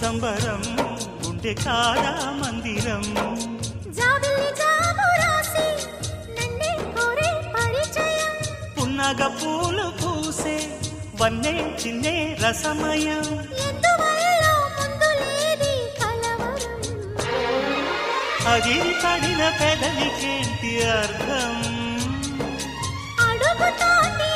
సంబరం గుండె కాదా మందిరం పున్నగ పూలు పూసే వన్నే చిన్నే రసమయం అది పడిన పెదవికేంటి అర్థం అడుగుతోంది